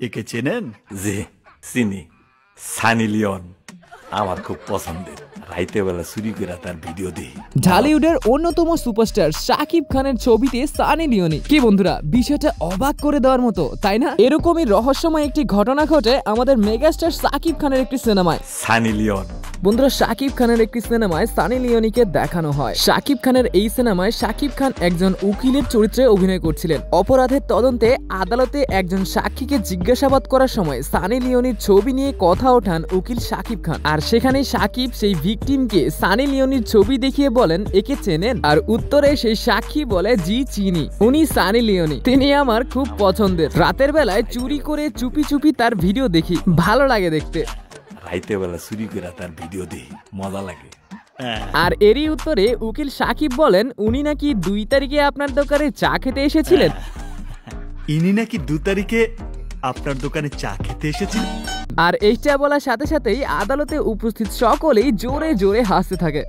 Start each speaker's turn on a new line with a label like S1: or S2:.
S1: একে চেনেন?
S2: জি চিনি, সানি লিওন আমার খুব পছন্দের। রাইতে বেলা চুরি করে তার ভিডিও দেখি।
S3: ঢালিউডের অন্যতম সুপারস্টার শাকিব খানের ছবিতে সানি লিওনি। কি বন্ধুরা, বিষয়টা অবাক করে দেওয়ার মতো, তাই না? এরকমই রহস্যময় একটি ঘটনা ঘটে আমাদের মেগাস্টার শাকিব খানের একটি সিনেমায়।
S2: সানি লিওন
S3: বন্ধুরা, শাকিব খানের একটি সিনেমায় সানি লিওনিকে দেখানো হয়। শাকিব খানের এই সিনেমায় শাকিব খান একজন উকিলের চরিত্রে অভিনয় করছিলেন। অপরাধের তদন্তে আদালতে একজন সাক্ষীকে জিজ্ঞাসাবাদ করার সময় সানি লিওনির ছবি নিয়ে কথা ওঠান উকিল শাকিব খান। আর সেখানে শাকিব সেই ভিকটিমকে সানি লিওনির ছবি দেখিয়ে বলেন, একে চেনেন? আর উত্তরে সেই সাক্ষী বলে, জি চিনি, উনি সানি লিওনি, তিনি আমার খুব পছন্দের। রাতের বেলায় চুরি করে চুপি চুপি তার ভিডিও দেখি, ভালো লাগে দেখতে।
S2: রাইতে বেলা চুরি করে তার ভিডিও দেখি, মজা লাগে।
S3: আর এরই উত্তরে উকিল শাকিব বলেন, উনি নাকি 2 তারিখে আপনার দোকানে চা খেতে এসেছিলেন।
S1: ইনি নাকি 2 তারিখে আপনার দোকানে চা খেতে এসেছিলেন।
S3: আর এইটা বলার সাথে সাথেই আদালতে উপস্থিত সকলেই জোরে জোরে হাসতে থাকে।